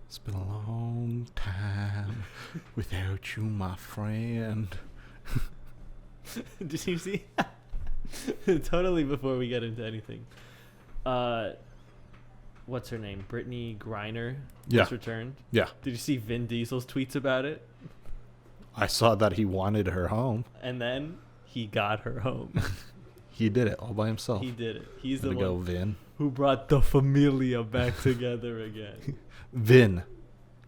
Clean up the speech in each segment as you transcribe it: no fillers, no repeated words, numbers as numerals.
It's been a long time without you, my friend. Did you see? Totally before we get into anything. What's her name? Brittany Griner just returned. Yeah. Did you see Vin Diesel's tweets about it? I saw that he wanted her home. And then he got her home. He did it all by himself. He did it. He's Way the to go, one Vin. who brought the familia back together again. Vin.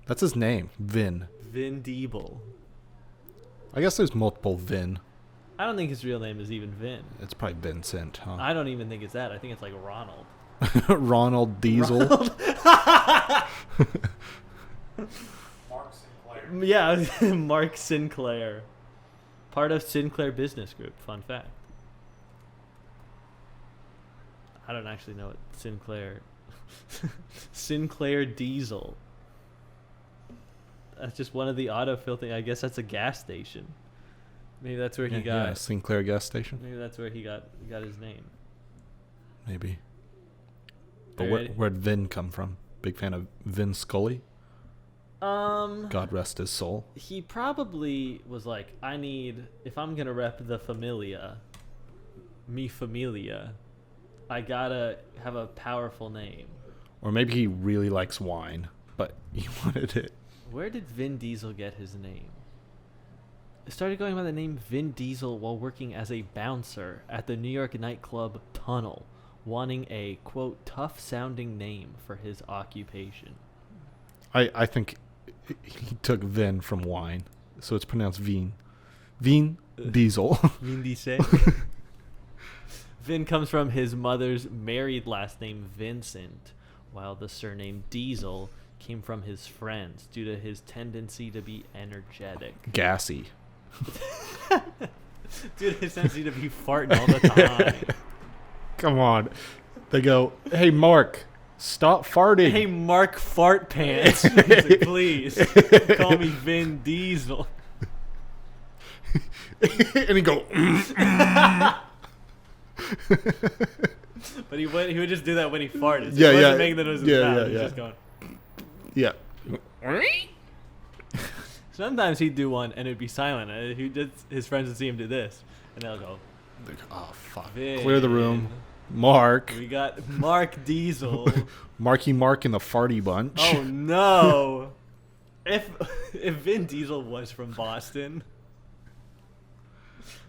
That's his name. Vin. Vin Diesel. I guess there's multiple Vin. I don't think his real name is even Vin. It's probably Vincent, huh? I don't even think it's that. I think it's like Ronald. Ronald Diesel. Ronald. Mark Sinclair. Yeah, Mark Sinclair. Part of Sinclair Business Group. Fun fact. I don't actually know what Sinclair... Sinclair Diesel. That's just one of the autofill things. I guess that's a gas station. Maybe that's where he got... Yeah, Sinclair gas station. Maybe that's where he got his name. Maybe. But Are you ready? where'd Vin come from? Big fan of Vin Scully? God rest his soul. He probably was like, I need... If I'm going to rep the familia, mi familia, I gotta have a powerful name. Or maybe he really likes wine, but he wanted it. Where did Vin Diesel get his name? It started going by the name Vin Diesel while working as a bouncer at the New York nightclub Tunnel, wanting a, quote, tough-sounding name for his occupation. I think he took Vin from wine, so it's pronounced Vin. Vin Diesel. Vin Diesel. Vin comes from his mother's married last name Vincent, while the surname Diesel came from his friends due to his tendency to be energetic. Gassy. Due to his tendency to be farting all the time. Come on. They go, hey, Mark, stop farting. Hey, Mark Fart Pants. He's like, please, call me Vin Diesel. And he go, But he would just do that when he farted. So Yeah, he wasn't yeah. making the noise in Yeah, his mouth. yeah, He was yeah. just going. yeah. Sometimes he'd do one and it'd be silent. His friends would see him do this, and they'll go, Oh, fuck. Vin. Clear the room. Mark. We got Mark Diesel. Marky Mark in the farty bunch. Oh no! If Vin Diesel was from Boston,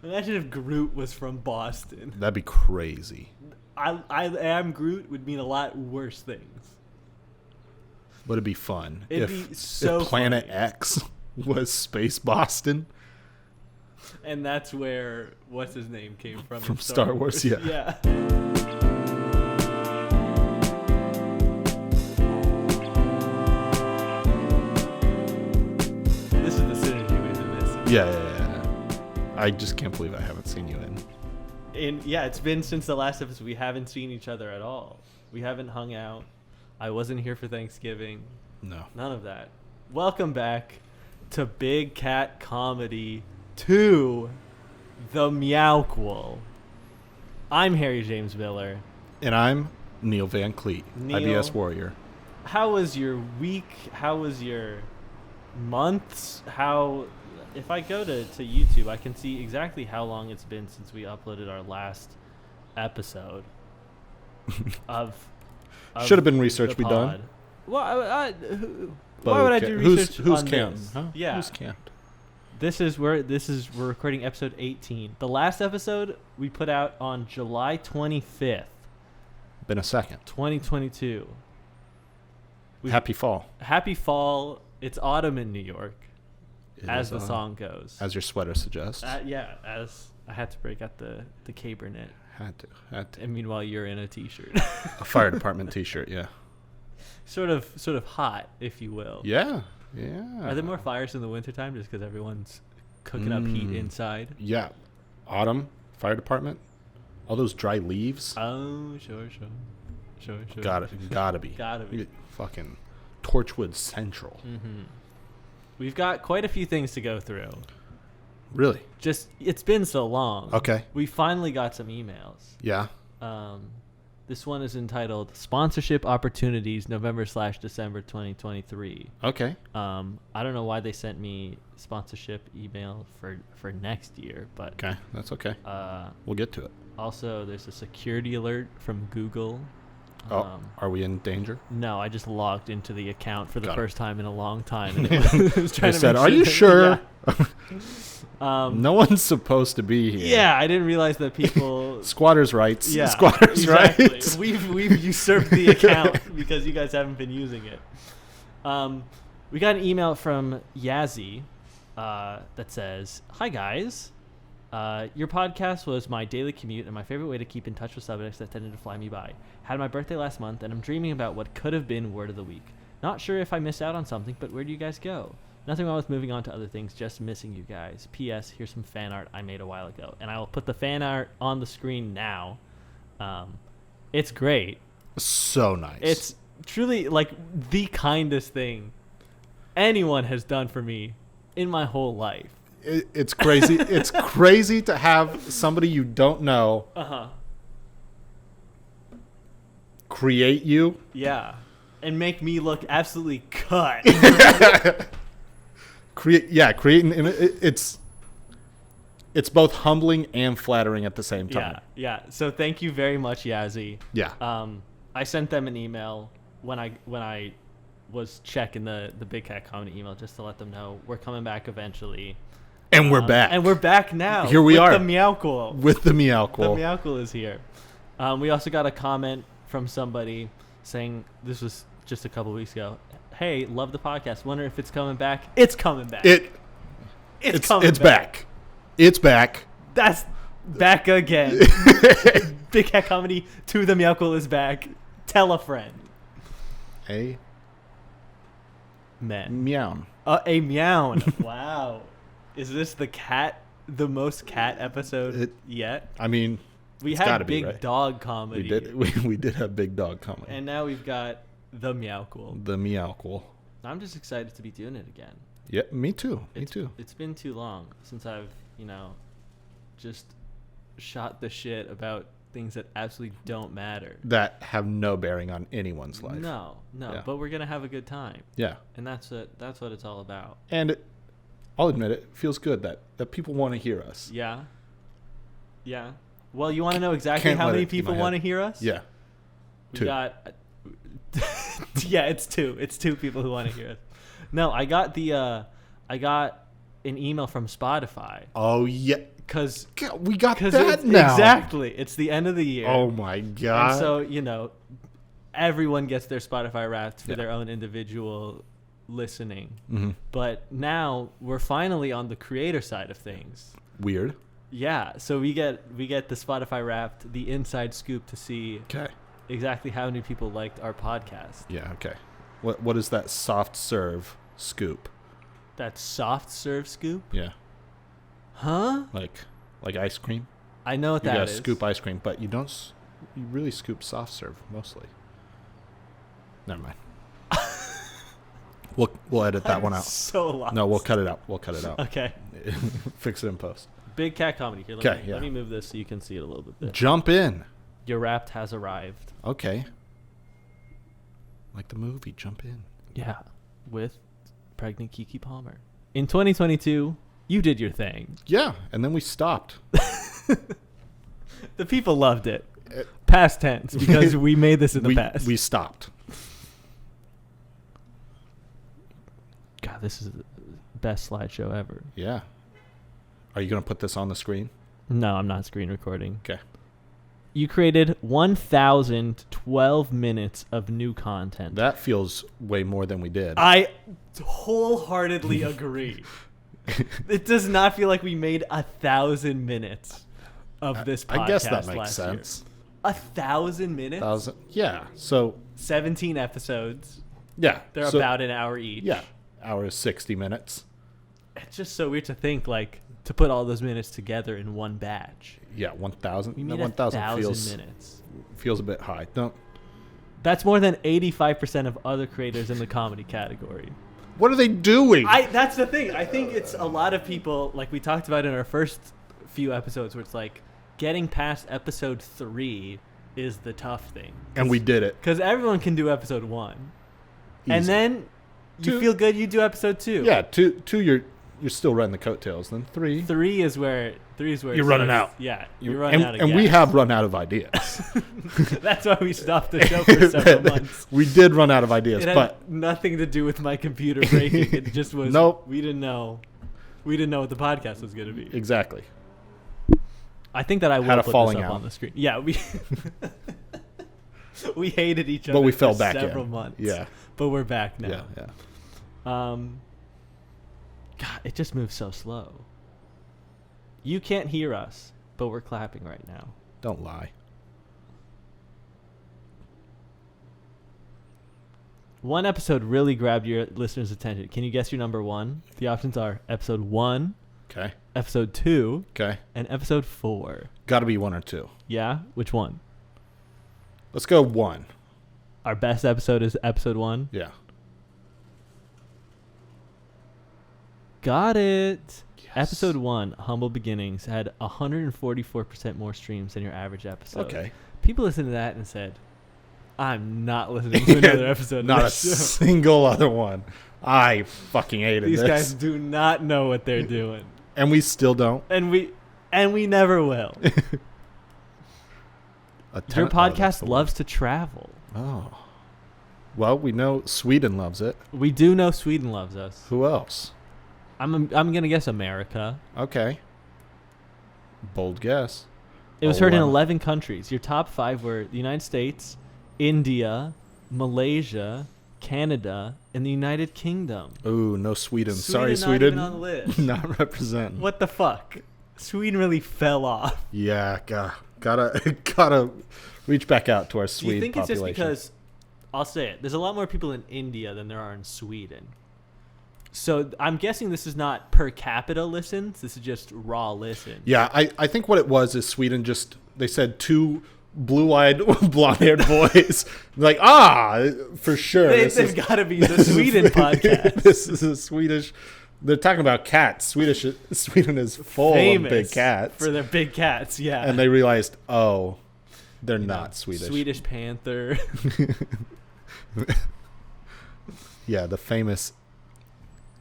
imagine if Groot was from Boston. That'd be crazy. I am Groot would mean a lot worse things. But it'd be fun. It'd be so if Planet funny. X was Space Boston. And that's where what's his name came from. From in Star Wars, yeah. Yeah. This is the synergy within this. Yeah. I just can't believe I haven't seen you in. And yeah, it's been since the last episode. We haven't seen each other at all. We haven't hung out. I wasn't here for Thanksgiving. No. None of that. Welcome back to Big Cat Comedy 2, The Meow-quel. I'm Harry James Miller. And I'm Neil Van Cleet, Neil. IBS Warrior. How was your week? How was your months? If I go to YouTube, I can see exactly how long it's been since we uploaded our last episode of Should have been research the be done. pod. Well, But why would I okay. do research Who's on counting? this? Huh? Yeah. Who's counting? We're recording episode 18. The last episode we put out on July 25th, Been a second. 2022. Happy fall. Happy fall. It's autumn in New York, It as is, the song goes. As your sweater suggests. Yeah, as I had to break out the cabernet. Had to. And meanwhile, you're in a t-shirt. A fire department t-shirt, yeah. sort of hot, if you will. Yeah. Are there more fires in the wintertime just because everyone's cooking up heat inside? Yeah. Autumn, fire department. All those dry leaves. Oh, sure. Gotta be. Gotta be. Fucking Torchwood Central. Mm-hmm. We've got quite a few things to go through. Really? Just, it's been so long. Okay. We finally got some emails. Yeah. This one is entitled Sponsorship Opportunities November/December 2023. Okay. I don't know why they sent me sponsorship email for next year, but Okay, that's okay. We'll get to it. also there's a security alert from Google. Are we in danger? No, I just logged into the account for the Got it. first time in a long time. And it was trying They to said, make "Are you sure?" Yeah. No one's supposed to be here. Yeah, I didn't realize that people. Squatters' rights. Yeah, Squatters' exactly. rights. We've usurped the account because you guys haven't been using it. We got an email from Yazzie that says, "Hi guys, your podcast was my daily commute and my favorite way to keep in touch with subjects that tended to fly me by. Had my birthday last month and I'm dreaming about what could have been word of the week. Not sure if I missed out on something, but where do you guys go? Nothing wrong with moving on to other things, just missing you guys. P.S. Here's some fan art I made a while ago." And I will put the fan art on the screen now. It's great. So nice. It's truly like the kindest thing anyone has done for me in my whole life. It's crazy. It's crazy to have somebody you don't know create you. Yeah. And make me look absolutely cut. Creating it's both humbling and flattering at the same time. Yeah. So thank you very much, Yazzie. Yeah. I sent them an email when I was checking the Big Cat Comedy email just to let them know we're coming back eventually. And we're back. And we're back now. Here we are. The Meow-quel. With the Meow-quel. The Meow-quel is here. We also got a comment from somebody saying, this was just a couple weeks ago, "Hey, love the podcast. Wonder if it's coming back." It's coming back. It's coming It's back. It's back. That's back again. Big Cat Comedy to the Meow-quel is back. Tell a friend. A Men. meow. A meow. Wow. Is this the most cat episode yet? I mean, We it's had gotta be, big right? dog comedy. We did have big dog comedy. And now we've got the Meow-quel. The Meow-quel. I'm just excited to be doing it again. Yeah, me too. Me too. It's been too long since I've, just shot the shit about things that absolutely don't matter. That have no bearing on anyone's life. No, Yeah. but we're gonna have a good time, Yeah. and that's what it's all about. And I'll admit it feels good that people want to hear us. Yeah. Well, you want to know exactly Can't how let many it in people my want to head. hear us? Yeah. We 2. got. Yeah, it's 2. It's 2 people who want to hear us. No, I got an email from Spotify. Oh yeah. Cause We got that now. Exactly. It's the end of the year. Oh my god. And so, everyone gets their Spotify Wrapped for Yeah. their own individual listening. Mm-hmm. But now we're finally on the creator side of things. Weird. Yeah, so we get the Spotify Wrapped, the inside scoop to see Okay. exactly how many people liked our podcast. Yeah. Okay. What is that soft serve scoop? That soft serve scoop? Yeah. Huh? Like ice cream. I know what You that gotta is. scoop ice cream, but you don't. You really scoop soft serve mostly. Never mind. We'll edit that one out. So lost. No, we'll cut it out. Okay. Fix it in post. Big Cat Comedy. Here, Okay, yeah. let me move this so you can see it a little bit better. Jump in. Your Wrapped has arrived. Okay. Like the movie, jump in. Yeah, with pregnant Kiki Palmer. In 2022, you did your thing. Yeah, and then we stopped. The people loved it. Past tense, because we made this in the past. We stopped. God, this is the best slideshow ever. Yeah. Are you gonna put this on the screen? No, I'm not screen recording. Okay. You created 1,012 minutes of new content. That feels way more than we did. I wholeheartedly agree. It does not feel like we made 1,000 minutes of this podcast. I guess that makes last sense. Year. 1,000 minutes? 1,000. Yeah. So 17 episodes. yeah, They're so, about an hour each. Yeah, hour is 60 minutes. It's just so weird to think to put all those minutes together in one batch. Yeah, 1,000. We No, made 1,000 minutes. feels a bit high. Don't. That's more than 85% of other creators in the comedy category. What are they doing? That's the thing. I think it's a lot of people, like we talked about in our first few episodes, where it's like getting past episode 3 is the tough thing. And we did it. Because everyone can do episode 1. Easy. And then you feel good, you do episode 2. Yeah, two you're still running the coattails. Then 3. 3 is where You're running out. Yeah, you're running out of and we have run out of ideas. That's why we stopped the show for several months. We did run out of ideas, It had but nothing to do with my computer breaking. It just was. Nope. We didn't know. We didn't know what the podcast was going to be. exactly. I think that I will Had a put falling this up out. on the screen. Yeah, we we hated each other. But we fell for back several in. months. Yeah. but we're back now. Yeah. God, it just moves so slow. You can't hear us, but we're clapping right now. Don't lie. One episode really grabbed your listeners' attention. Can you guess your number 1? The options are episode 1, Okay. episode 2, Okay. and episode 4. Got to be 1 or 2. Yeah? Which one? Let's go 1. Our best episode is episode 1. Yeah. Got it. Yes. Episode 1, Humble Beginnings, had 144% more streams than your average episode. Okay. People listened to that and said, I'm not listening to another episode Not of a this show. single other one. I fucking hated These this. guys do not know what they're doing. And we still don't. And we never will. Your podcast loves to travel. Oh. Well, we know Sweden loves it. We do know Sweden loves us. Who else? I'm going to guess America. Okay. Bold guess. It was heard in 11. 11 countries. Your top 5 were the United States, India, Malaysia, Canada, and the United Kingdom. Ooh, no Sweden. Sorry, not Sweden. even on the list. Not representing. What the fuck? Sweden really fell off. Yeah, gotta reach back out to our Do Swede you think it's population. just because, I'll say it, there's a lot more people in India than there are in Sweden. So I'm guessing this is not per capita listens. This is just raw listens. Yeah, I think what it was is Sweden just, they said 2 blue-eyed, blonde-haired boys. Like, for sure. They've got to be the Sweden podcast. This is a Swedish. They're talking about cats. Sweden is full Famous of big cats. for their big cats, yeah. And they realized, they're You know, not Swedish. Swedish Panther. Yeah, the famous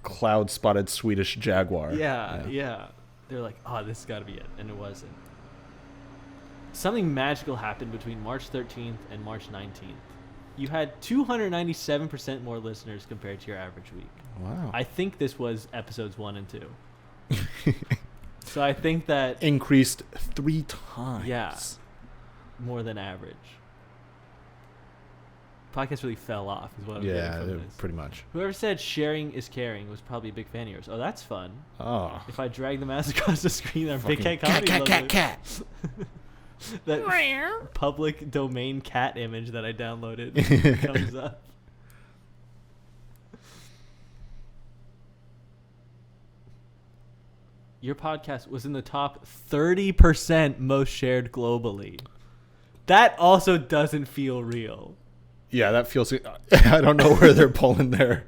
cloud-spotted Swedish jaguar. Yeah. They're like, this has got to be it. And it wasn't. Something magical happened between March 13th and March 19th. You had 297% more listeners compared to your average week. Wow. I think this was episodes 1 and 2. So I think that Increased 3 times. Yeah. More than average. Podcast really fell off is what I'm getting from this. Pretty much. Whoever said sharing is caring was probably a big fan of yours. Oh, that's fun. Oh. If I drag the mouse across the screen, our big Fucking cat comedy logo. cat. That public domain cat image that I downloaded comes up. Your podcast was in the top 30% most shared globally. That also doesn't feel real. Yeah, that feels. I don't know where they're pulling there.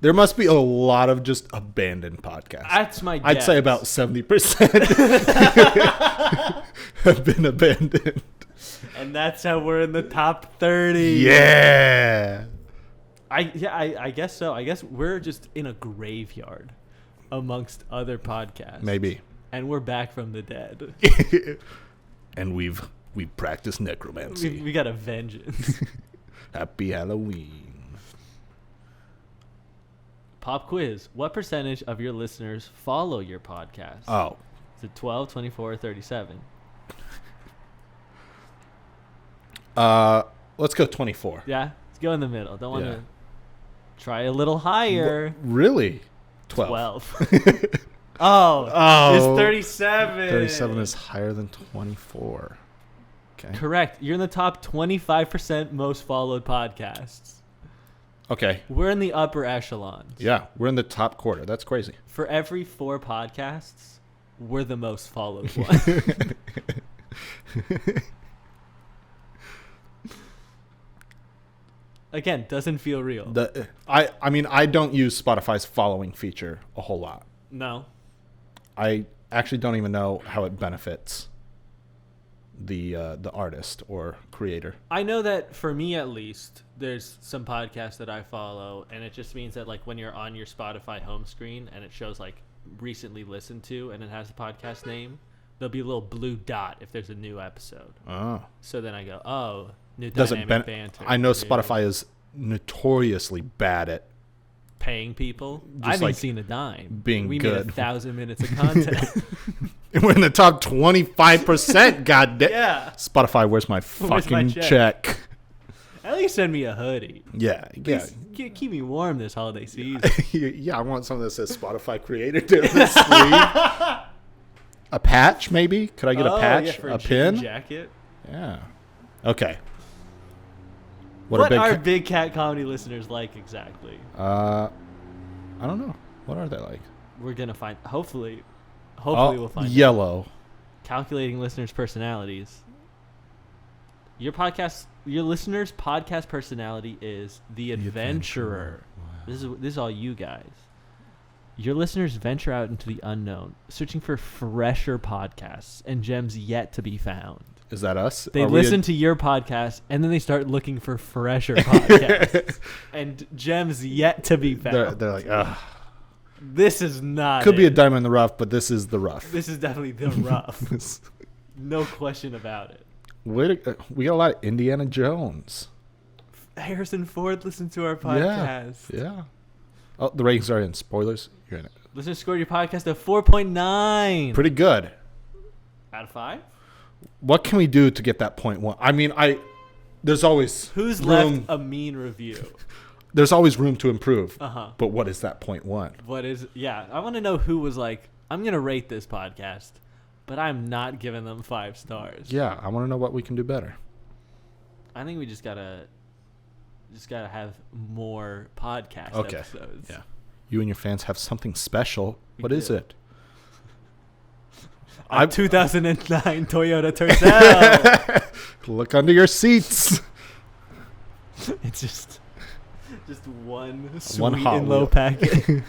There must be a lot of just abandoned podcasts. That's my guess. I'd say about 70% have been abandoned. And that's how we're in the top 30. Yeah. I guess so. I guess we're just in a graveyard amongst other podcasts. Maybe. And we're back from the dead. And we practice necromancy. We got a vengeance. Happy Halloween. Pop quiz. What percentage of your listeners follow your podcast? Oh. Is it 12, 24, or 37? Let's go 24. Yeah? Let's go in the middle. Don't want to try a little higher. Really? 12. 12. Oh. It's 37. 37 is higher than 24. Okay. Correct. You're in the top 25% most followed podcasts. Okay. We're in the upper echelons. Yeah, we're in the top quarter. That's crazy. For every 4 podcasts, we're the most followed one. Again, doesn't feel real. I mean, I don't use Spotify's following feature a whole lot. No. I actually don't even know how it benefits the artist or creator. I know that for me at least, there's some podcasts that I follow, and it just means that like when you're on your Spotify home screen and it shows like recently listened to and it has the podcast name, there'll be a little blue dot if there's a new episode. Oh. So then I go, oh, new Doesn't dynamic banter. I know Spotify is notoriously bad at paying people. Just I haven't like seen a dime. being we good. made 1,000 minutes of content. We're in the top 25%. God damn. Yeah. Spotify, where's my fucking check? At least send me a hoodie. Yeah. Yeah. Keep me warm this holiday season. Yeah, I want something that says Spotify creator to the sleeve. A patch, maybe? Could I get a patch? Yeah, for a jean pin? jacket. Yeah. Okay. What are Big Cat Comedy listeners like exactly? I don't know. What are they like? We're gonna find. Hopefully we'll find. Yellow. Out. Calculating listeners' personalities. Your listeners' podcast personality is the adventurer. Wow. This is all you guys. Your listeners venture out into the unknown, searching for fresher podcasts and gems yet to be found. Is that us? They listen to your podcast, and then they start looking for fresher podcasts and gems yet to be found. They're like, ugh. This is not Could be a diamond in the rough, but this is the rough. This is definitely the rough. No question about it. We got a lot of Indiana Jones. Harrison Ford listened to our podcast. Yeah. Oh, the ratings are in. Spoilers. You're in it. Listeners scored your podcast a 4.9. Pretty good. Out of 5? What can we do to get that 0.1? I mean, there's always Who's room. left a mean review? There's always room to improve. Uh-huh. But what is that 0.1? What is... Yeah, I want to know who was like, I'm going to rate this podcast, but I'm not giving them 5 stars. Yeah, I want to know what we can do better. I think we just gotta have more podcast episodes. Yeah. You and your fans have something special. What is do. it? A 2009 Toyota Tercel. Look under your seats. It's just one sweet One Hot and low Wheel. packet.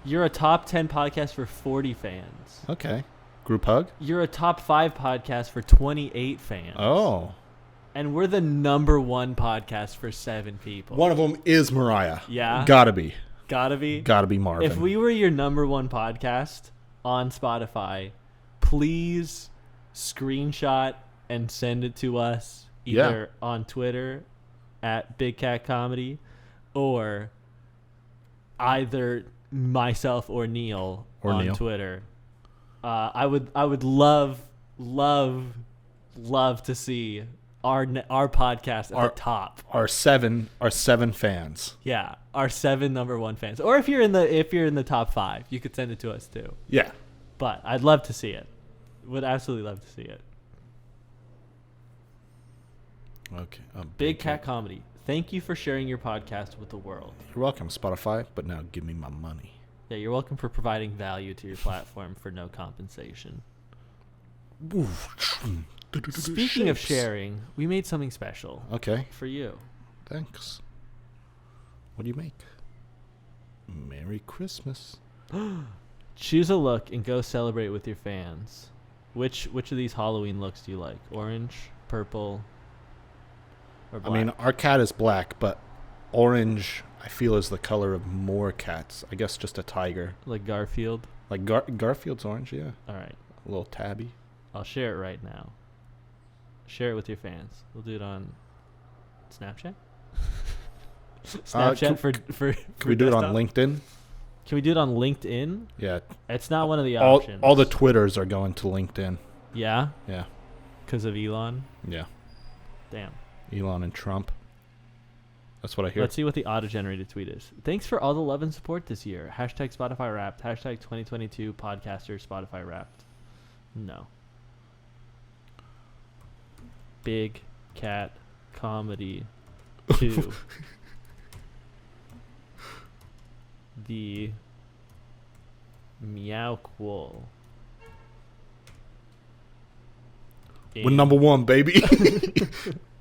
You're a top 10 podcast for 40 fans. Okay. Group hug? You're a top 5 podcast for 28 fans. Oh. And we're the number 1 podcast for 7 people. One of them is Mariah. Yeah? Gotta be. Gotta be. Gotta be Marvin. If we were your number 1 podcast on Spotify, please screenshot and send it to us either on Twitter at Big Cat Comedy or either myself or Neil on Twitter. I would love to see our podcast at the top. Our seven fans. Yeah, our 7 number 1 fans. Or if you're in the top 5, you could send it to us too. Yeah. But I'd love to see it. Would absolutely love to see it. Okay. Big Cat Comedy. Thank you for sharing your podcast with the world. You're welcome, Spotify, but now give me my money. Yeah, you're welcome for providing value to your platform for no compensation. Speaking of sharing, we made something special. Okay. For you. Thanks. What do you make? Merry Christmas. Choose a look and go celebrate with your fans. Which of these Halloween looks do you like? Orange, purple, or black? I mean, our cat is black, but orange, I feel, is the color of more cats. I guess just a tiger. Like Garfield? Like Garfield's orange, yeah. All right. A little tabby. I'll share it right now. Share it with your fans. We'll do it on Snapchat? Snapchat for Can we do it on LinkedIn? Can we do it on LinkedIn? Yeah. It's not one of the options. All the Twitters are going to LinkedIn. Yeah? Yeah. Because of Elon? Yeah. Damn. Elon and Trump. That's what I hear. Let's see what the auto-generated tweet is. Thanks for all the love and support this year. Hashtag Spotify Wrapped. Hashtag 2022 Podcaster Spotify Wrapped. No. Big Cat Comedy 2. The Meow-quel. We're number 1, baby.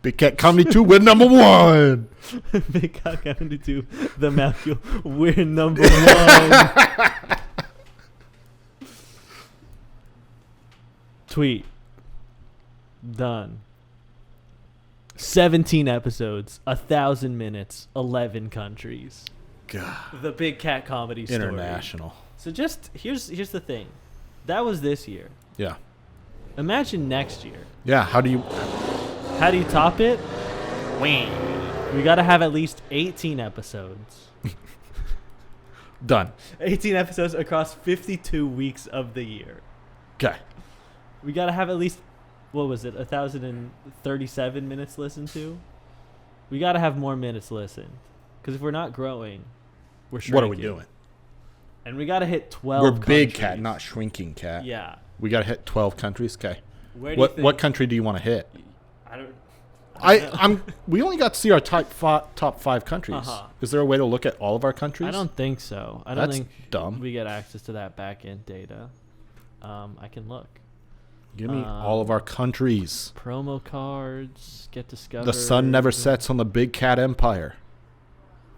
Big Cat Comedy 2, we're number 1. Big Cat Comedy 2, the Meow-quel, we're number 1. tweet. Done. 17 episodes, 1,000 minutes, 11 countries. God. The Big Cat Comedy Story. International. So just here's the thing. That was this year. Yeah. Imagine next year. Yeah. How do you top it? We got to have at least 18 episodes. done? 18 episodes across 52 weeks of the year. Okay. We got to have at least, what was it, 1,037 minutes listened to? We got to have more minutes listened. Because if we're not growing, we're shrinking. What are we doing? And we got to hit 12 We're countries. big cat, not shrinking cat. Yeah. We got to hit 12 countries. Okay. Where do you think? What country do you want to hit? I don't know. We only got to see our top 5 countries. Uh-huh. Is there a way to look at all of our countries? I don't think so. I don't That's think dumb. we get access to that back end data. I can look. Give me all of our countries. Promo cards, get discovered. The sun never sets on the big cat empire.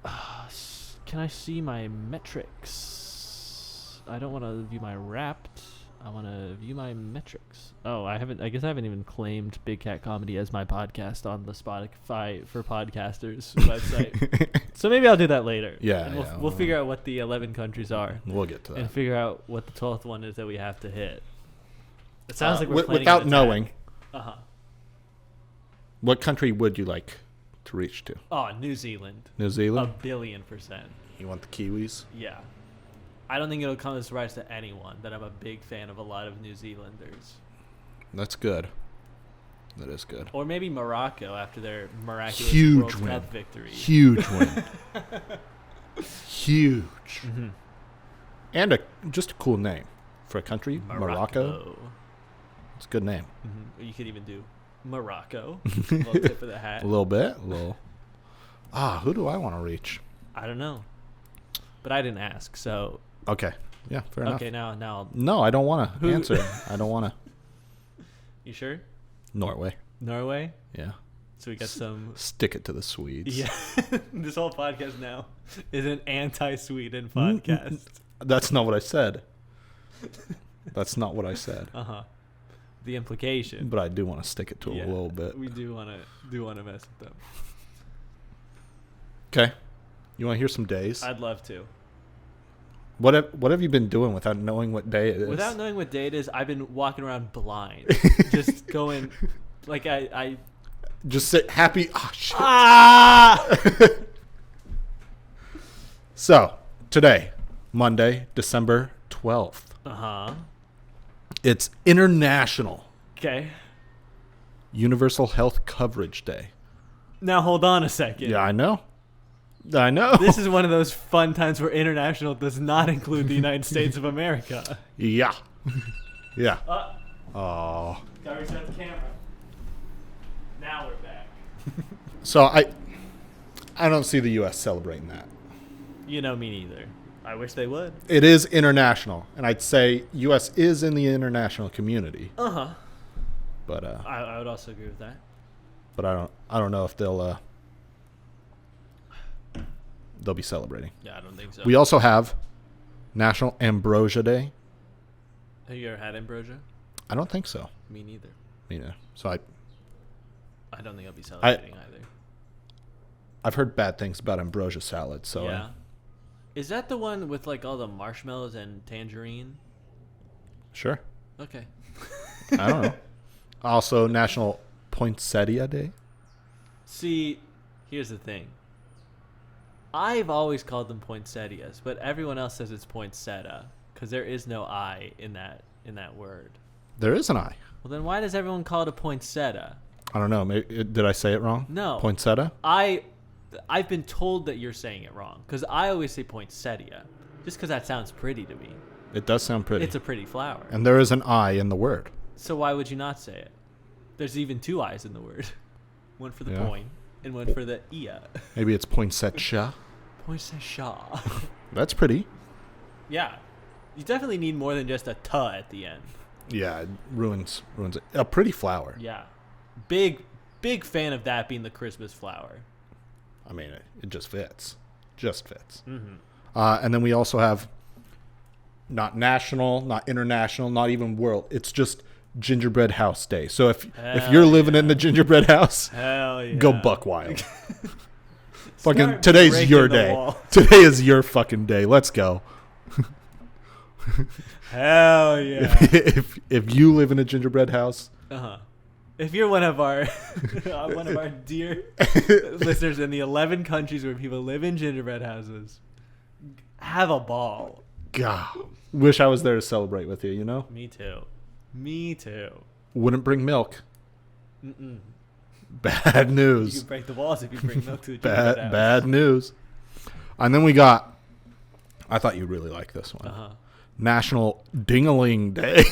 Can I see my metrics? I don't want to view my Wrapped. I want to view my metrics. Oh, I guess I haven't even claimed Big Cat Comedy as my podcast on the Spotify for Podcasters website. So maybe I'll do that later. Yeah, And yeah, we'll figure out what the 11 countries are. We'll get to And that. figure out what the 12th one is that we have to hit. It sounds like we're planning without an attack. knowing, Uh-huh. what country would you like to reach to? Oh, New Zealand. New Zealand? 1,000,000,000%. You want the Kiwis? Yeah. I don't think it'll come as a surprise to anyone that I'm a big fan of a lot of New Zealanders. That's good. That is good. Or maybe Morocco after their miraculous Huge World win. Cup victory. Huge win. Huge. Mm-hmm. And just a cool name for a country. Morocco. It's a good name. Mm-hmm. You could even do Morocco. Little tip of the hat. A little bit. A little. Who do I want to reach? I don't know. But I didn't ask, so... Okay. Yeah, fair enough. Okay, now No, I don't want to answer. I don't want to. you sure? Norway. Norway? Yeah. So we got some... Stick it to the Swedes. Yeah. This whole podcast now is an anti-Sweden podcast. That's not what I said. That's not what I said. Uh-huh. The implication. But I do want to stick it to Yeah, a little bit. We do want to mess with them. Okay. You want to hear some days? I'd love to. What have you been doing without knowing what day it is? Without knowing what day it is, I've been walking around blind. Just going, like I Just sit happy. Oh, shit. So, today, Monday, December 12th. Uh-huh. It's International Okay. Universal Health Coverage Day. Now hold on a second. Yeah, I know. I know. This is one of those fun times where international does not include the United States of America. Yeah. Yeah. Oh, Oh. gotta reset the camera. Now we're back. So I don't see the U.S. celebrating that. You know me neither. I wish they would. It is international, and I'd say U.S. is in the international community. Uh-huh. But I would also agree with that. but I don't know if they'll be celebrating. Yeah, I don't think so. We also have National Ambrosia Day. Have you ever had ambrosia? I don't think so. Me neither. So I don't think I'll be celebrating either. I've heard bad things about ambrosia salad. So yeah. Is that the one with like all the marshmallows and tangerine? sure. Okay. I don't know. Also, National Poinsettia Day. See, here's the thing. I've always called them poinsettias, but everyone else says it's poinsettia because there is no I in that word. There is an I. Well, then why does everyone call it a poinsettia? I don't know. Maybe, did I say it wrong? No. Poinsettia? I've been told that you're saying it wrong because I always say poinsettia just because that sounds pretty to me. It does sound pretty. It's a pretty flower. And there is an I in the word. So why would you not say it? There's even two I's in the word. One for the Yeah. point and one for the ia. Maybe it's poinsettia. Poinsettia. That's pretty. Yeah. You definitely need more than just a "ta" at the end. Yeah, it ruins it. A pretty flower. Yeah. Big fan of that being the Christmas flower. I mean, it just fits. Just fits. Mm-hmm. And then we also have not national, not international, not even world. It's just Gingerbread House Day. So if Hell you're living in yeah. the gingerbread house, Hell yeah. go buck wild. Fucking Start today's breaking your the day. wall. Today is your fucking day. Let's go. Hell yeah. If you live in a gingerbread house, Uh-huh. If you're one of our dear listeners in the 11 countries where people live in gingerbread houses, have a ball. God, wish I was there to celebrate with you. You know, Me too. wouldn't bring milk. Mm-mm. Bad You news. can break the walls if you bring milk to a gingerbread house. Bad news. And then we got. I thought you'd really like this one. Uh-huh. National Ding-a-ling Day.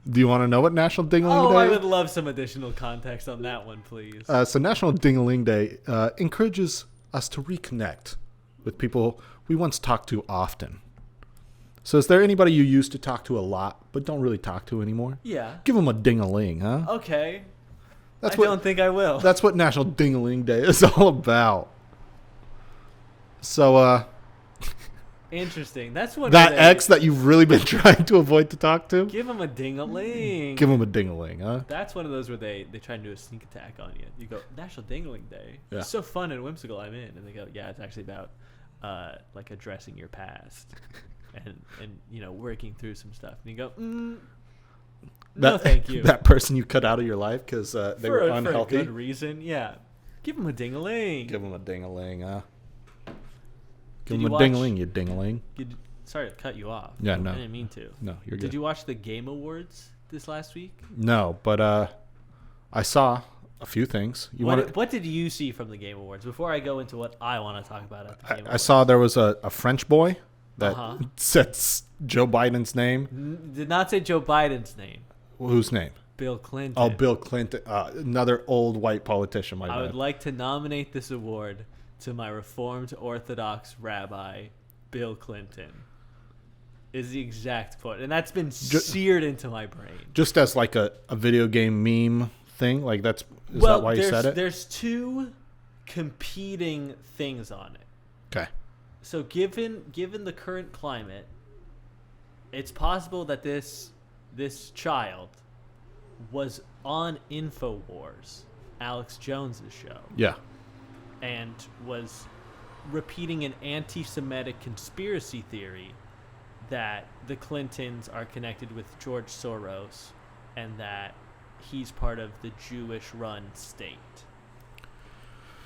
Do you want to know what National Ding-a-ling Day I is? would love some additional context on that one, please. So National Ding-a-ling Day encourages us to reconnect with people we once talked to often. So is there anybody you used to talk to a lot but don't really talk to anymore? Yeah. Give them a ding-a-ling, huh? Okay. That's I what don't think I will. that's what National Ding-a-ling Day is all about. So Interesting. That's one. that where they ex that you've really been trying to avoid to talk to, give them a ding-a-ling. give them a ding-a-ling, huh? That's one of those where they try and do a sneak attack on you. You go, National Ding-a-ling Day. Yeah. It's so fun and whimsical, I'm in. And they go, yeah, it's actually about like addressing your past and you know, working through some stuff. And you go, no, thank you. That person you cut out of your life because they were For a unhealthy. good reason, yeah. Give them a ding-a-ling. Give them a ding-a-ling, huh? Did Give you them a watch- ding-a-ling, you ding-a-ling. Sorry to cut you off. Yeah, no. I didn't mean to. No, you're good. Did you watch the Game Awards this last week? No, but I saw a few things. What did you see from the Game Awards before I go into what I want to talk about at the Game I Awards? saw there was a French boy that Uh-huh. said Joe Biden's name. Did not say Joe Biden's name. Whose name? Bill Clinton. Oh, Bill Clinton. Another old white politician, my I bad. would like to nominate this award to my Reformed Orthodox rabbi, Bill Clinton. Is the exact quote, and that's been seared into my brain. Just as like a video game meme thing? Like is that why you said it? There's two competing things on it. Okay. So given the current climate, it's possible that this child was on InfoWars, Alex Jones's show, Yeah. and was repeating an anti-Semitic conspiracy theory that the Clintons are connected with George Soros and that he's part of the Jewish-run state.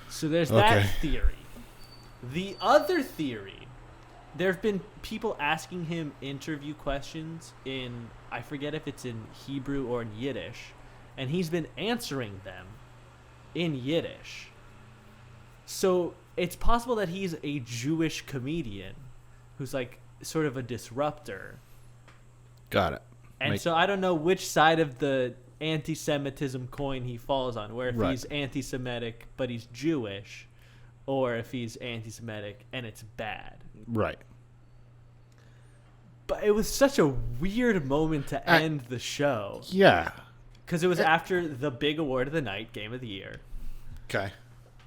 So there's Okay. that theory. The other theory, there have been people asking him interview questions in, I forget if it's in Hebrew or in Yiddish, and he's been answering them in Yiddish. So it's possible that he's a Jewish comedian who's like sort of a disruptor. Got it. And so I don't know which side of the anti-Semitism coin he falls on, where if Right. he's anti-Semitic but he's Jewish, or if he's anti-Semitic and it's bad. Right. But it was such a weird moment to end the show, Yeah. because it was after the big award of the night, Game of the Year. Okay.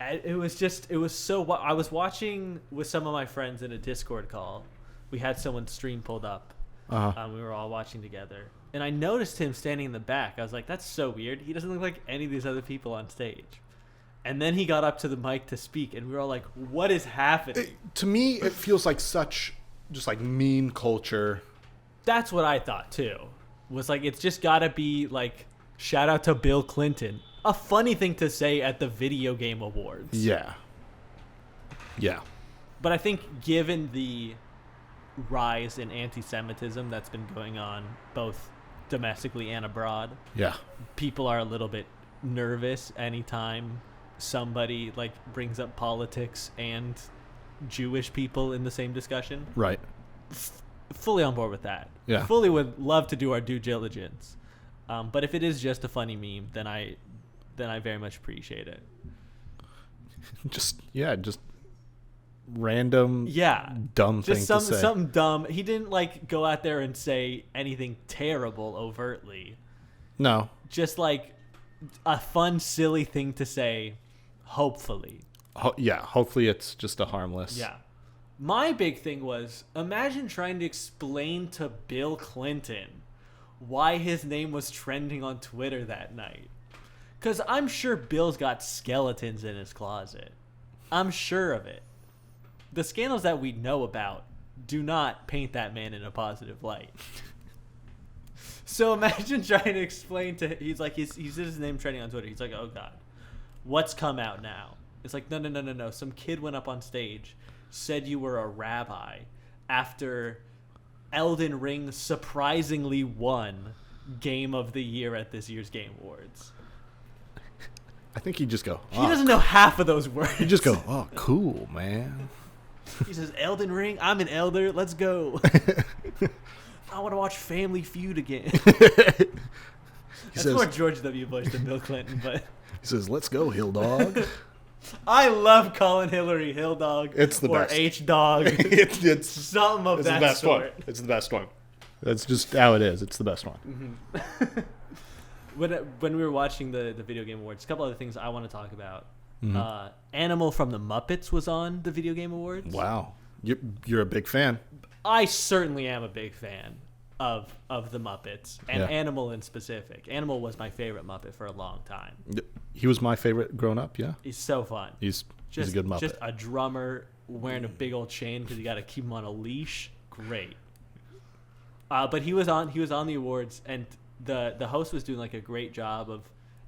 And it was so. I was watching with some of my friends in a Discord call. We had someone's stream pulled up. Uh-huh. We were all watching together, and I noticed him standing in the back. I was like, "That's so weird. He doesn't look like any of these other people on stage." And then he got up to the mic to speak, and we were all like, "What is happening?" To me, it feels like such just like meme culture. That's what I thought too. Was like, it's just gotta be like, shout out to Bill Clinton. A funny thing to say at the video game awards. Yeah. Yeah. But I think given the rise in anti-Semitism that's been going on both domestically and abroad, Yeah. people are a little bit nervous anytime somebody like brings up politics and Jewish people in the same discussion. Right. Fully on board with that. Yeah. Fully would love to do our due diligence. But if it is just a funny meme, then I very much appreciate it. Just random dumb thing Just to say. something dumb. He didn't like go out there and say anything terrible overtly. No. Just like a fun, silly thing to say, hopefully. Yeah, hopefully it's just a harmless. Yeah. My big thing was, imagine trying to explain to Bill Clinton why his name was trending on Twitter that night. Because I'm sure Bill's got skeletons in his closet. I'm sure of it. The scandals that we know about do not paint that man in a positive light. So imagine trying to explain to he's his name trending on Twitter. He's like, oh God, what's come out now? It's like, no. Some kid went up on stage, said you were a rabbi after Elden Ring surprisingly won Game of the Year at this year's Game Awards. I think he'd just go, He doesn't know half of those words. He'd just go, oh, cool, man. He says, Elden Ring, I'm an elder, let's go. I want to watch Family Feud again. That's more George W. Bush than Bill Clinton, but... He says, let's go, Hill Dog. I love calling Hillary Hill Dog. It's the or best. H Dog. it's something of that the best sort. one. It's the best one. That's just how it is. It's the best one. Mm-hmm. When we were watching the Video Game Awards, a couple other things I want to talk about. Mm-hmm. Animal from the Muppets was on the Video Game Awards. Wow. You're a big fan. I certainly am a big fan of the Muppets, and Animal in specific. Animal was my favorite Muppet for a long time. He was my favorite growing up, yeah. He's so fun. He's a good Muppet. Just a drummer wearing a big old chain because you got to keep him on a leash. Great. But he was on the awards, and the host was doing like a great job of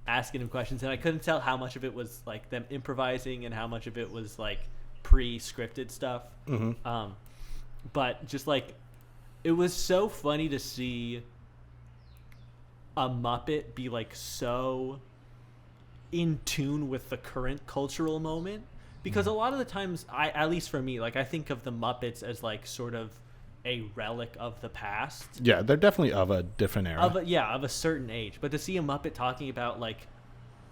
asking him questions, and I couldn't tell how much of it was like them improvising and how much of it was like pre-scripted stuff. Mm-hmm. But just like, it was so funny to see a Muppet be like so in tune with the current cultural moment, because a lot of the times, at least for me, like I think of the Muppets as like sort of a relic of the past. Yeah, they're definitely of a different era. Of a certain age. But to see a Muppet talking about like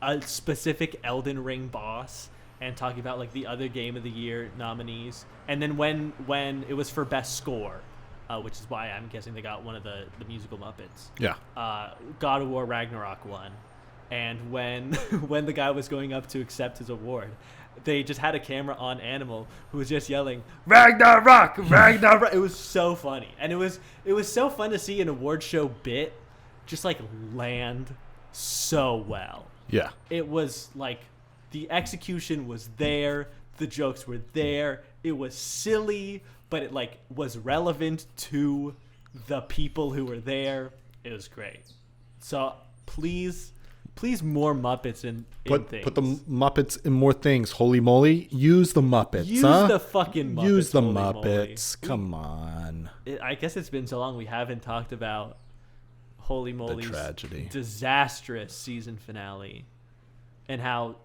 a specific Elden Ring boss and talking about like the other Game of the Year nominees, and then when it was for best score, which is why I'm guessing they got one of the musical Muppets. Yeah. God of War Ragnarok won, and when when the guy was going up to accept his award, they just had a camera on Animal who was just yelling Ragnarok, Ragnarok. It was so funny, and it was so fun to see an award show bit just like land so well. Yeah. It was like the execution was there, the jokes were there. It was silly, but it like was relevant to the people who were there. It was great. So please more Muppets in things. Put the Muppets in more things. Holy moly. Use the Muppets. Use the fucking Muppets. Use the holy Muppets. Moly. Come on. I guess it's been so long we haven't talked about Holy Moly's tragedy. Disastrous season finale, and how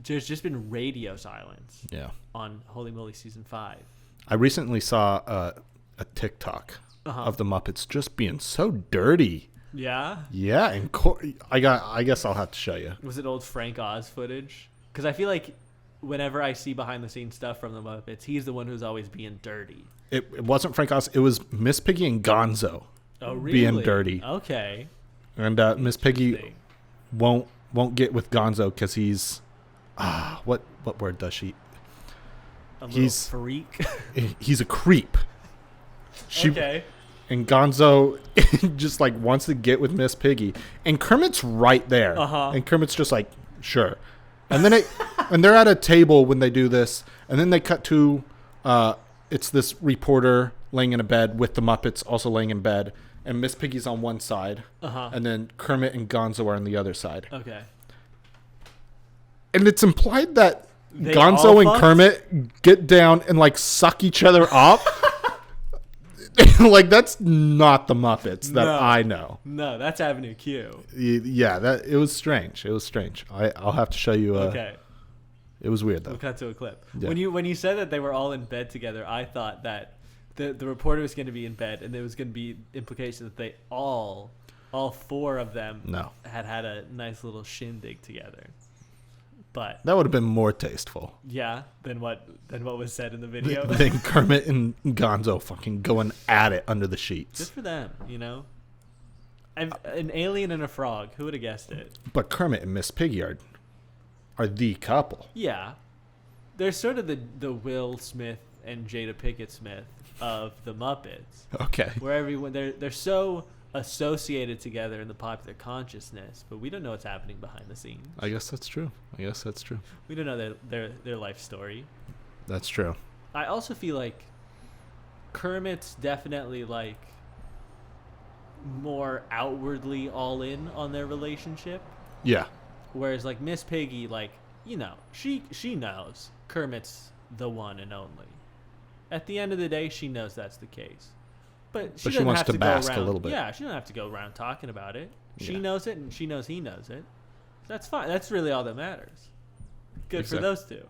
there's just been radio silence on Holy Moly season 5. I recently saw a TikTok of the Muppets just being so dirty. Yeah? Yeah, and I guess I'll have to show you. Was it old Frank Oz footage? Because I feel like whenever I see behind the scenes stuff from the Muppets, he's the one who's always being dirty. It wasn't Frank Oz. It was Miss Piggy and Gonzo being dirty. Okay. And Miss Piggy won't get with Gonzo because he's what word does she? He's a freak. He's a creep. Okay. And Gonzo just like wants to get with Miss Piggy, and Kermit's right there. And Kermit's just like, sure. And then and they're at a table when they do this, and then they cut to it's this reporter laying in a bed with the Muppets also laying in bed, and Miss Piggy's on one side, and then Kermit and Gonzo are on the other side. Okay. And it's implied that Gonzo and Kermit get down and like suck each other up. Like, that's not the Muppets that I know. No, that's Avenue Q. Yeah, it was strange. I'll have to show you. Okay. It was weird though. We'll cut to a clip. Yeah. When you said that they were all in bed together, I thought that the reporter was going to be in bed, and there was going to be implication that they all four of them had a nice little shindig together. But that would have been more tasteful. Yeah, than what was said in the video. Than Kermit and Gonzo fucking going at it under the sheets. Good for them, you know. An alien and a frog. Who would have guessed it? But Kermit and Miss Piggy are the couple. Yeah, they're sort of the Will Smith and Jada Pinkett Smith of the Muppets, Okay. where everyone they're so associated together in the popular consciousness, but we don't know what's happening behind the scenes. I guess that's true. We don't know their life story. That's true. I also feel like Kermit's definitely like more outwardly all in on their relationship, Yeah. whereas like Miss Piggy, like, you know, she knows Kermit's the one and only. At the end of the day, she knows that's the case. But she doesn't wants have to go bask a around, little bit. Yeah, she doesn't have to go around talking about it. She Yeah. knows it, and she knows he knows it. That's fine. That's really all that matters. Good for Exactly. those two.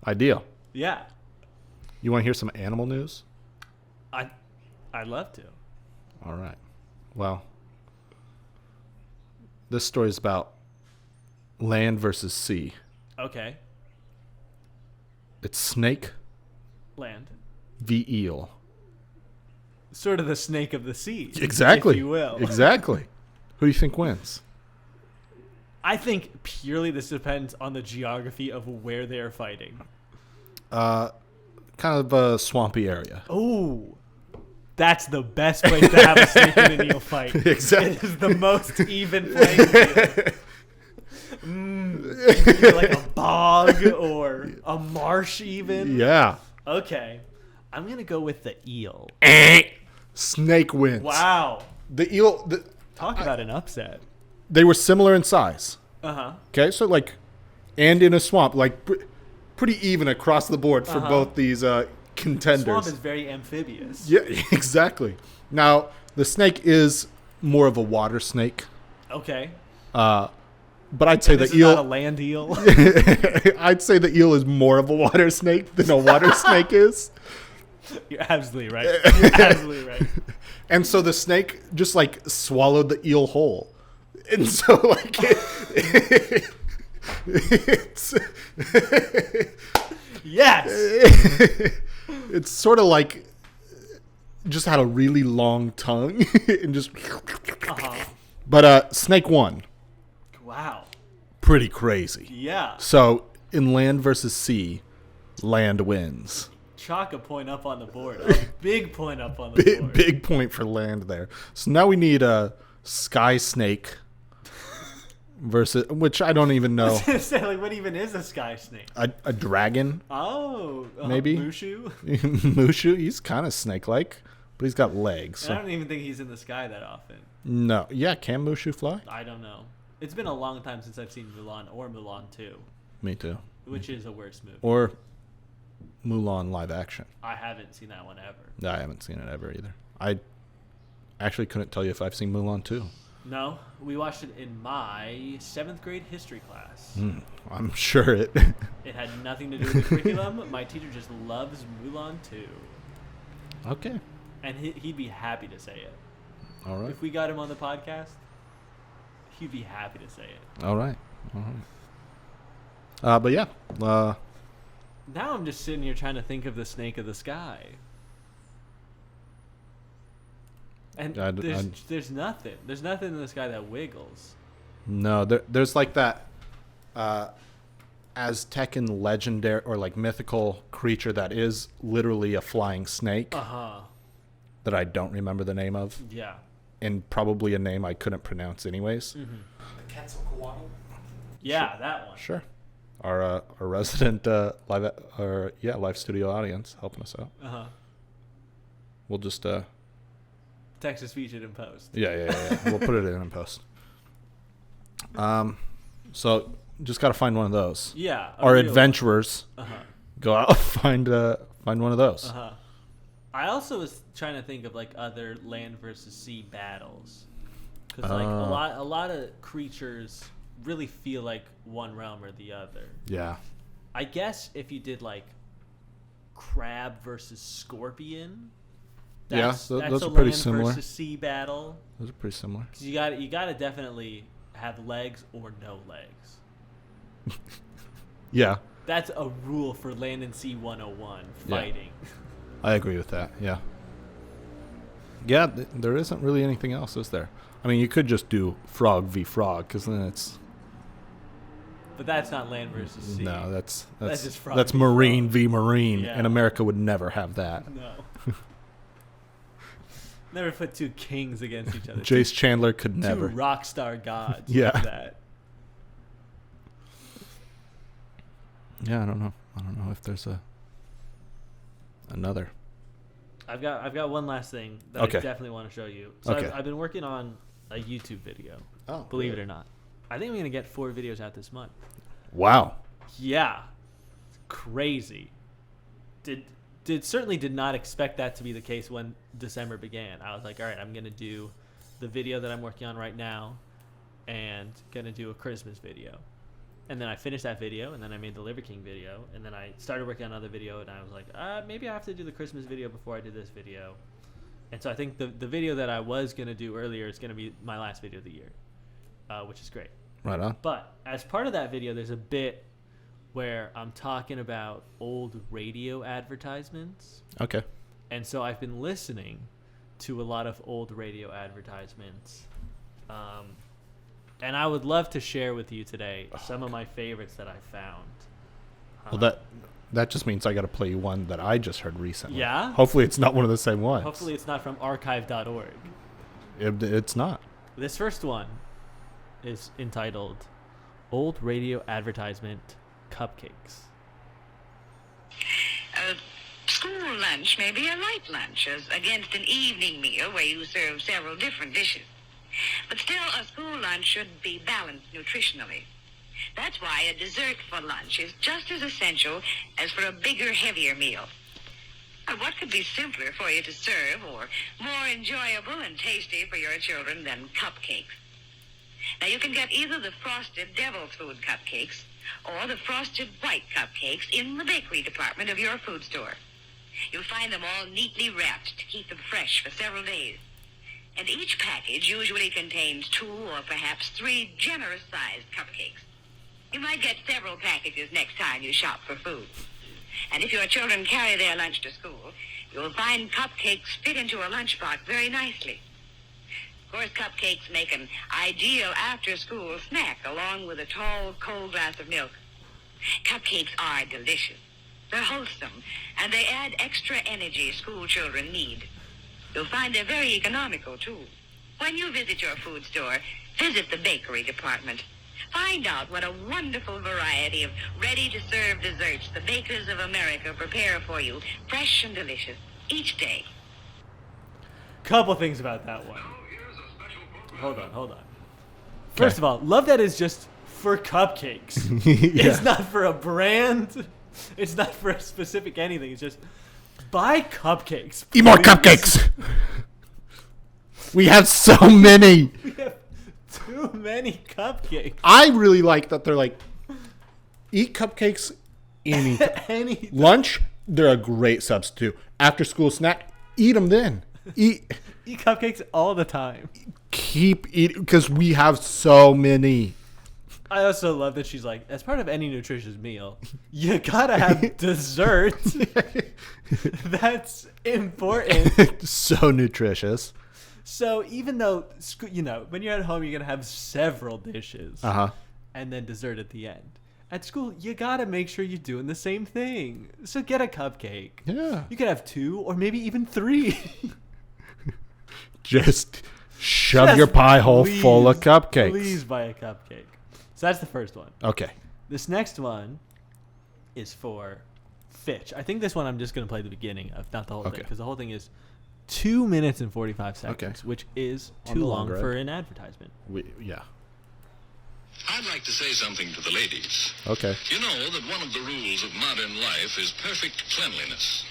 Ideal. Yeah, You want to hear some animal news? I'd love to. All right. Well, this story is about land versus sea. Okay, It's snake land. v eel. Sort of the snake of the sea. Exactly. If you will. Exactly. Who do you think wins? I think purely this depends on the geography of where they are fighting. Kind of a swampy area. Oh, that's the best place to have a snake and an eel fight. Exactly. It is the most even playing field. Either like a bog or a marsh even. Yeah. Okay. I'm going to go with the eel. Snake wins. Wow. The eel, Talk about an upset. they were similar in size. Uh-huh. Okay, so like, and in a swamp, like pretty even across the board for Uh-huh. both these contenders. Swamp is very amphibious. Yeah, exactly. Now, the snake is more of a water snake, Okay. but I'd say This the is not a eel. land eel. I'd say the eel is more of a water snake than a water snake is. You're absolutely right. You're absolutely right. And so the snake just like swallowed the eel whole. And so like it's Yes. it's sort of like just had a really long tongue and just Uh-huh. but snake won. Wow. Pretty crazy. Yeah. So in land versus sea, land wins. Chalk a point up on the board. A big point up on the board. Big point for land there. So now we need a sky snake versus, which I don't even know, Say, like, what even is a sky snake? a dragon. Oh, Maybe. Mushu? Mushu, he's kind of snake-like, but he's got legs. I So. don't even think he's in the sky that often. No, yeah, can Mushu fly? I don't know. It's been a long time since I've seen Mulan or Mulan 2, Me too. which is a worse movie. Or Mulan live action. I haven't seen that one ever. No, I haven't seen it ever either. I actually couldn't tell you if I've seen Mulan too. No, we watched it in my 7th grade history class. I'm sure it. It had nothing to do with the curriculum. My teacher just loves Mulan 2. Okay. And he'd be happy to say it. All right. If we got him on the podcast, he'd be happy to say it. All right. But yeah. Now I'm just sitting here trying to think of the snake of the sky. And there's nothing. There's nothing in the sky that wiggles. No, there's like that Aztecan legendary or like mythical creature that is literally a flying snake Uh-huh. that I don't remember the name of, Yeah. and probably a name I couldn't pronounce anyways. Mm-hmm. The Quetzalcoatl. Yeah, that one. Sure. Our resident live studio audience helping us out. Uh-huh. We'll just Text us featured in post. yeah. We'll put it in post. So just gotta find one of those. Yeah. Our adventurers Uh-huh. go out find one of those. Uh-huh. I also was trying to think of like other land versus sea battles, because like a lot of creatures really feel like one realm or the other. Yeah. I guess if you did like crab versus scorpion, that's those a are pretty land similar. versus sea battle. Those are pretty similar. Because you got to definitely have legs or no legs. Yeah, That's a rule for land and sea 101 fighting. I agree with that. Yeah. Yeah, there isn't really anything else, is there? I mean, you could just do frog v frog, because then it's But that's not land versus sea. No, that's just frog that's v. Marine frog. v. Marine, Yeah. and America would never have that. No. Never put two kings against each other. Jace Chandler could Two never. rock star gods. Yeah. Like that. Yeah, I don't know if there's another. I've got one last thing that Okay. I definitely want to show you. So Okay. I've been working on a YouTube video. Oh, Believe it or not. I think I'm gonna get 4 videos out this month. Wow. Yeah. It's crazy. Certainly did not expect that to be the case when December began. I was like, all right, I'm gonna do the video that I'm working on right now and gonna do a Christmas video. And then I finished that video, and then I made the Liver King video, and then I started working on another video, and I was like, maybe I have to do the Christmas video before I do this video. And so I think the video that I was going to do earlier is going to be my last video of the year, which is great. Right on. But as part of that video, there's a bit where I'm talking about old radio advertisements. Okay. And so I've been listening to a lot of old radio advertisements. And I would love to share with you today some of my favorites that I found. Well, that just means I got to play you one that I just heard recently. Yeah? Hopefully it's not one of the same ones. Hopefully it's not from archive.org. It's not. This first one is entitled Old Radio Advertisement Cupcakes. School lunch may be a light lunch as against an evening meal where you serve several different dishes. But still, a school lunch should be balanced nutritionally. That's why a dessert for lunch is just as essential as for a bigger, heavier meal. And what could be simpler for you to serve or more enjoyable and tasty for your children than cupcakes? Now, you can get either the frosted devil's food cupcakes or the frosted white cupcakes in the bakery department of your food store. You'll find them all neatly wrapped to keep them fresh for several days. And each package usually contains 2 or perhaps 3 generous-sized cupcakes. You might get several packages next time you shop for food. And if your children carry their lunch to school, you'll find cupcakes fit into a lunchbox very nicely. Of course, cupcakes make an ideal after-school snack along with a tall, cold glass of milk. Cupcakes are delicious. They're wholesome, and they add extra energy school children need. You'll find they're very economical, too. When you visit your food store, visit the bakery department. Find out what a wonderful variety of ready-to-serve desserts the bakers of America prepare for you, fresh and delicious, each day. Couple things about that one. Hold on. First of all, love that is just for cupcakes. Yeah. It's not for a brand. It's not for a specific anything. It's just buy cupcakes. Eat more please. cupcakes. We have so many. We have too many cupcakes. I really like that they're like, eat cupcakes Any lunch. They're a great substitute. After school snack, eat them then. Eat cupcakes all the time. keep eating because we have so many. I also love that she's like, as part of any nutritious meal, you gotta have dessert. That's important. So nutritious. So even though, when you're at home, you're gonna have several dishes, and then dessert at the end. At school, you gotta make sure you're doing the same thing. So get a cupcake. Yeah. You could have 2 or maybe even 3. Just shove your pie hole full of cupcakes. Please buy a cupcake. So that's the first one. Okay. This next one is for Fitch. I think this one I'm just going to play the beginning of, not the whole thing, Okay. because the whole thing is 2 minutes and 45 seconds, Okay. which is On too the long long for road. an advertisement. Yeah. I'd like to say something to the ladies. Okay. You know that one of the rules of modern life is perfect cleanliness.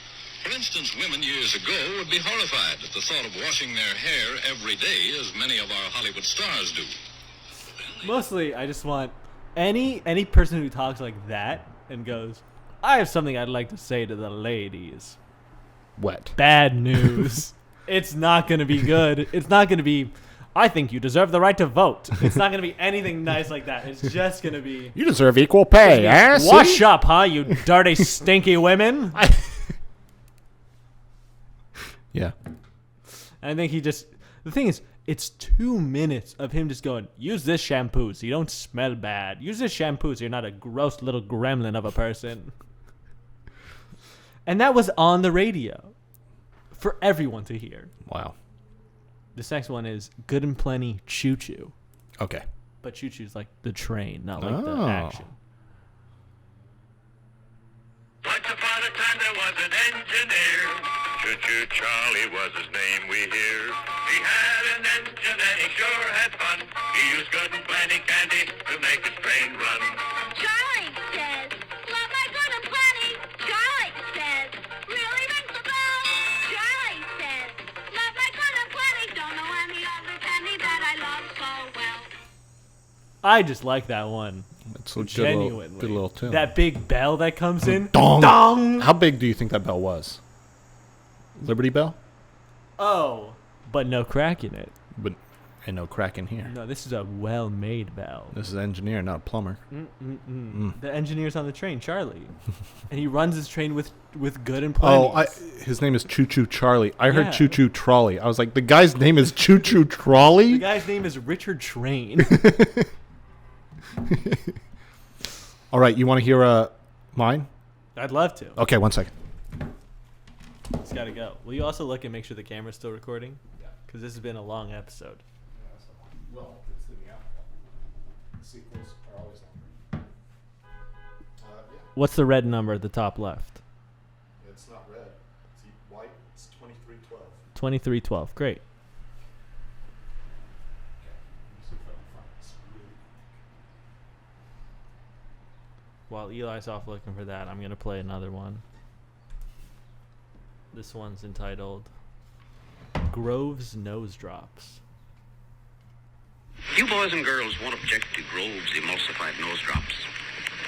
For instance, women years ago would be horrified at the thought of washing their hair every day, as many of our Hollywood stars do. Mostly, I just want any person who talks like that and goes, I have something I'd like to say to the ladies. Wet. Bad news. It's not going to be good. It's not going to be, I think you deserve the right to vote. It's not going to be anything nice like that. It's just going to be, You deserve equal pay, eh? wash see? up, huh, you dirty, stinky women. Yeah. And I think the thing is, It's 2 minutes of him just going, use this shampoo so you don't smell bad. Use this shampoo so you're not a gross little gremlin of a person. And that was on the radio for everyone to hear. Wow. This next one is Good and Plenty Choo Choo. Okay. But Choo Choo's like the train, not like the Oh. action. Once upon a time there was an engineer. Choo-choo Charlie was his name, we hear. He had an engine and he sure had fun. He used good and plenty candy to make his train run. Charlie says, love my good and plenty. Charlie says, really rings the bell. Charlie says, love my good and plenty. Don't know any other candy that I love so well. I just like that one. It's a Genuinely. good little tune. That big bell that comes in. Dong. Dong! How big do you think that bell was? Liberty Bell? Oh, but no crack in it. But and no crack in here. No, this is a well-made bell. This is an engineer, not a plumber. The engineer's on the train, Charlie. And he runs his train with good and plenty. Oh, his name is Choo Choo Charlie. I heard Yeah. Choo Choo Trolley. I was like, the guy's name is Choo Choo Trolley? The guy's name is Richard Train. All right, you want to hear mine? I'd love to. Okay, 1 second. It's got to go. Will you also look and make sure the camera's still recording? Yeah. Because this has been a long episode. Well, it's the Meow-quel. Sequels are always longer. What's the red number at the top left? It's not red. It's white. It's 2312. 2312. Great. While Eli's off looking for that, I'm going to play another one. This one's entitled Grove's Nose Drops. You boys and girls won't object to Grove's emulsified nose drops.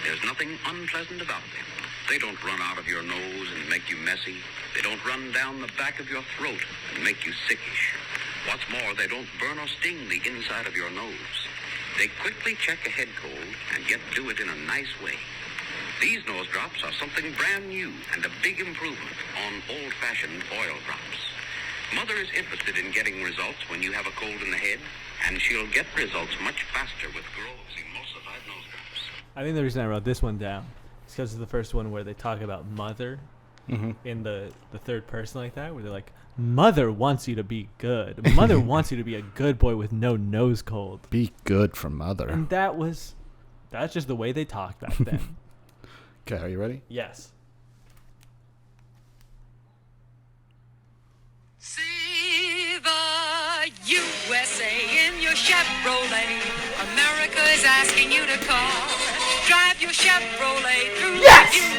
There's nothing unpleasant about them. They don't run out of your nose and make you messy. They don't run down the back of your throat and make you sickish. What's more, they don't burn or sting the inside of your nose. They quickly check a head cold and yet do it in a nice way. These nose drops are something brand new and a big improvement on old-fashioned oil drops. Mother is interested in getting results when you have a cold in the head, and she'll get results much faster with Grove's emulsified nose drops. I think the reason I wrote this one down is because it's the first one where they talk about mother in the third person like that, where they're like, Mother wants you to be good. Mother wants you to be a good boy with no nose cold. Be good for mother. And that's just the way they talked back then. Okay, are you ready? Yes. See the USA in your Chevrolet. America is asking you to call. Drive your Chevrolet through the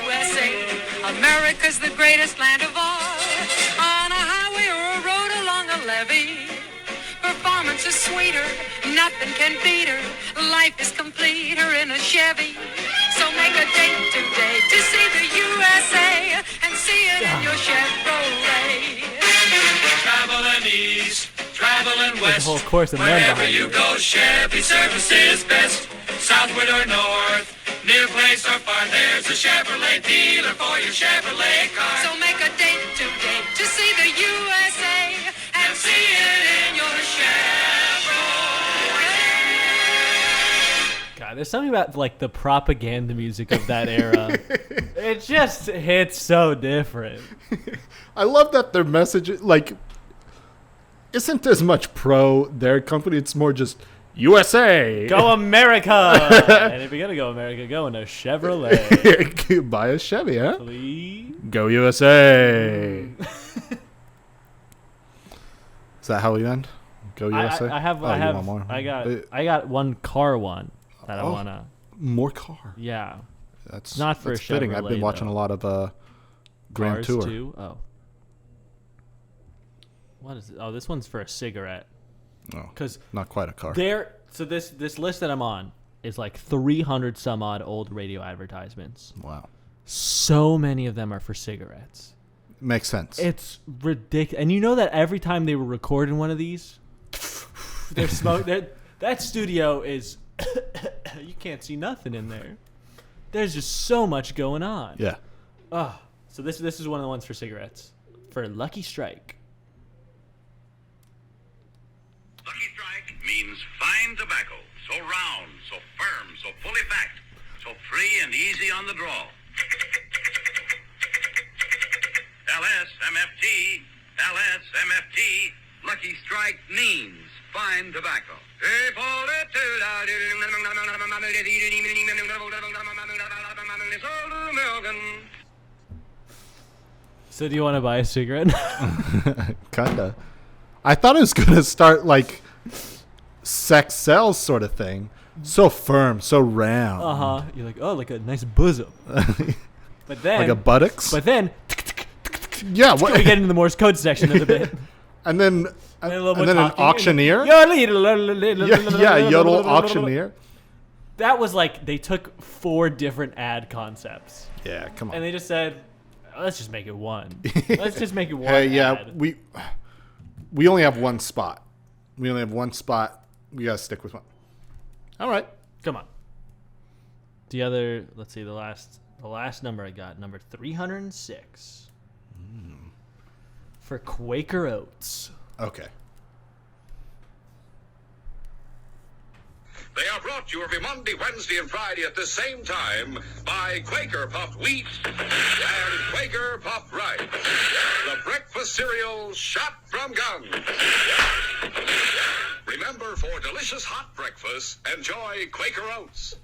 USA. America's the greatest land of all. On a highway or a road along a levee. Performance is sweeter, nothing can beat her. Life is completer in a Chevy. So make a date today to see the USA and see it in your Chevrolet. Traveling east, traveling The west. whole course of men Wherever behind you it. go, Chevy service is best. Southward or north, near place or far, there's a Chevrolet dealer for your Chevrolet car. So make a date today to see the USA and see it in your Chevrolet. God, there's something about like the propaganda music of that era. It just hits so different. I love that their message, like, isn't as much pro their company. It's more just USA. Go America! And if you're gonna go America, go in a Chevrolet. Buy a Chevy, huh? Please. Go USA. Is that how we end? Go USA. I want more? I got one car one that I Oh. wanna. More car. Yeah. That's Not for that's a fitting. I've been Chevrolet, watching though. a lot of Grand Cars Tour. too? Oh. What is it? Oh, this one's for a cigarette. No, 'Cause not quite a car. So this list that I'm on is like 300 some odd old radio advertisements. Wow, So many of them are for cigarettes. makes sense. It's ridiculous. And you know that every time they were recording one of these, they're that studio is you can't see nothing in there. There's just so much going on. Yeah. So this is one of the ones for cigarettes. For Lucky Strike. Lucky fine tobacco. So round, so firm, so fully packed, so free and easy on the draw. LSMFT, LSMFT, Lucky Strike means fine tobacco. So do you want to buy a cigarette? Kinda. I thought it was gonna start like sex sells sort of thing. So firm, so round. Uh-huh. You're like, oh, like a nice bosom. But then Like a buttocks. But then Yeah. What? we get into the Morse code section of the bit. And then a little and bit then an talking. auctioneer. Yeah, yodel auctioneer. That was like they took 4 different ad concepts Yeah, come on. and they just said, let's just make it one. Let's just make it one. Hey, yeah, ad. we only have one spot. We only have one spot. We gotta stick with one. All right. Come on. Let's see, the last number I got, number 306. For Quaker Oats. Okay. They are brought to you every Monday, Wednesday, and Friday at the same time by Quaker Puffed Wheat and Quaker Puffed Rice. The breakfast cereal shot from guns. Remember, for delicious hot breakfast, enjoy Quaker Oats.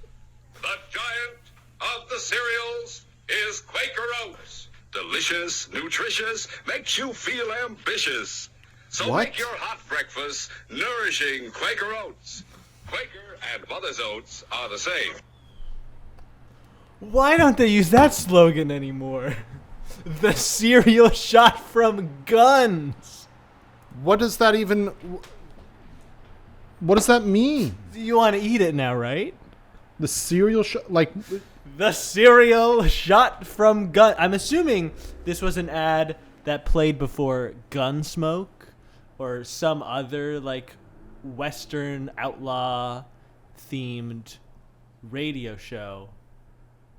The giant of the cereals is Quaker Oats. Delicious, nutritious, makes you feel ambitious. So What? make your hot breakfast nourishing Quaker Oats. Quaker and Mother's Oats are the same. Why don't they use that slogan anymore? The cereal shot from guns. What does that even? What does that mean? You want to eat it now, right? The cereal like The cereal shot from gun. I'm assuming this was an ad that played before Gunsmoke or some other like Western outlaw themed radio show.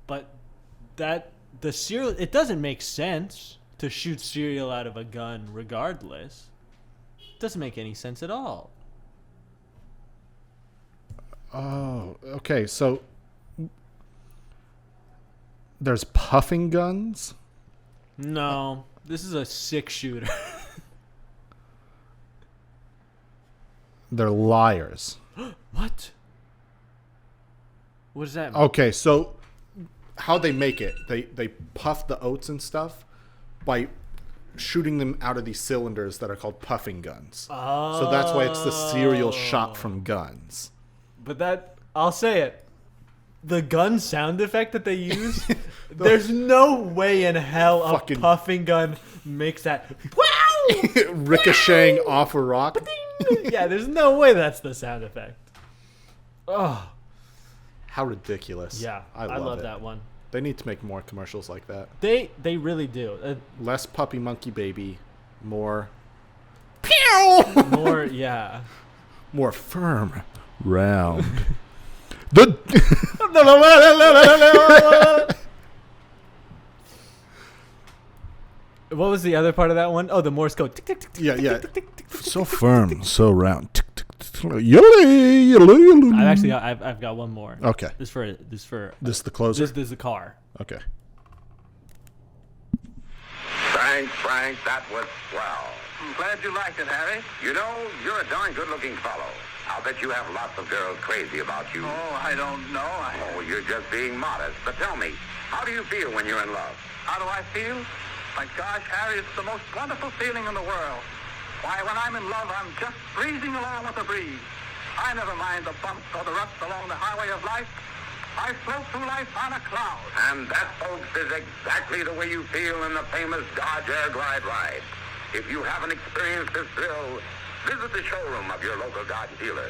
But the cereal, it doesn't make sense to shoot cereal out of a gun regardless. It doesn't make any sense at all. Oh, okay. So there's puffing guns. No, this is a 6-shooter. They're liars. What? What does that mean? Okay, so how they make it? They puff the oats and stuff by shooting them out of these cylinders that are called puffing guns. So that's why it's the cereal shot from guns. But that, I'll say it. The gun sound effect that they use, there's no way in hell a Fucking- puffing gun makes that. Wow! Ricocheting off a rock. Yeah, there's no way that's the sound effect. Oh, How ridiculous. yeah. I I love it. that one. They need to make more commercials like that. They really do. Less puppy monkey baby, more More, yeah. more firm, round. What was the other part of that one? Oh, the Morse code. Tick, tick, tick, tick, Yeah, tick, yeah. tick, tick, tick, tick. So firm, so round. Tick, tick, tick, tick. Yodelay. I've actually got, I've got one more. Okay. This for This is the closer? this is the car. Okay. Frank, that was swell. I'm glad you liked it, Harry. You know, you're a darn good-looking fellow. I'll bet you have lots of girls crazy about you. Oh, I don't know. Oh, you're just being modest. But tell me, how do you feel when you're in love? How do I feel? My gosh, Harry, it's the most wonderful feeling in the world. Why, when I'm in love, I'm just breezing along with the breeze. I never mind the bumps or the ruts along the highway of life. I float through life on a cloud. And that, folks, is exactly the way you feel in the famous Dodge Air Glide ride. If you haven't experienced this thrill, visit the showroom of your local Dodge dealer.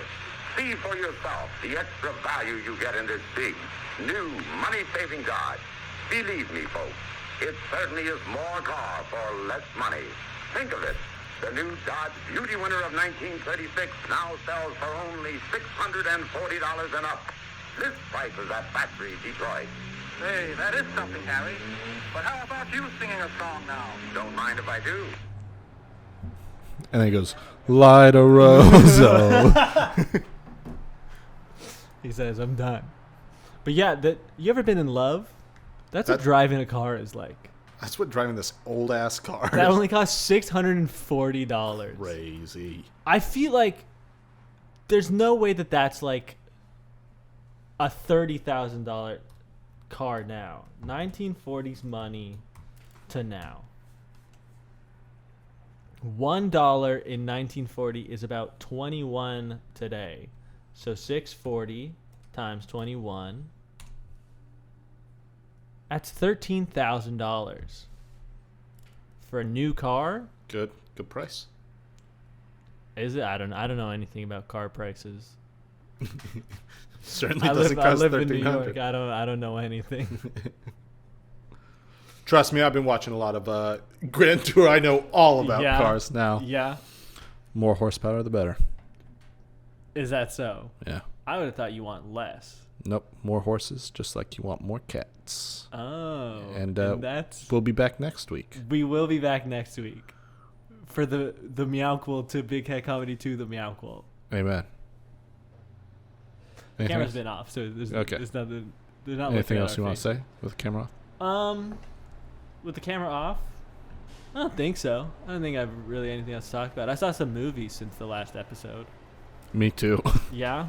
See for yourself the extra value you get in this big, new, money-saving Dodge. Believe me, folks, it certainly is more car for less money. Think of it. The new Dodge Beauty Winner of 1936 now sells for only $640 and up. This price is at Factory Detroit. Hey, that is something, Harry. But how about you singing a song now? Don't mind if I do. And then he goes, Light a Roso. He says, I'm done. But yeah, you ever been in love? That's what That- driving a car is like. That's what driving this old ass car. That is. only costs $640. Crazy. I feel like there's no way that that's like a $30,000 car now. 1940s money to now. $1 in 1940 is about 21 today. So 640 times 21. That's $13,000 for a new car. Good price. Is it? I don't know anything about car prices. Certainly I doesn't live cost in New York. $1,300. I don't know anything. Trust me, I've been watching a lot of Grand Tour. I know all about Yeah. cars now. Yeah. More horsepower, the better. Is that so? Yeah. I would have thought you want less. Nope. More horses, just like you want more cats. Oh. And that's we'll be back next week. we will be back next week for the Meow-quel to Big Head Comedy 2, the Meow-quel. Amen. The Anything camera's else? been off, so there's Okay. nothing. They're not Anything looking at else our you want to face. say with the camera off? With the camera off? I don't think so. I don't think I've really anything else to talk about. I saw some movies since the last episode. Me too. Yeah?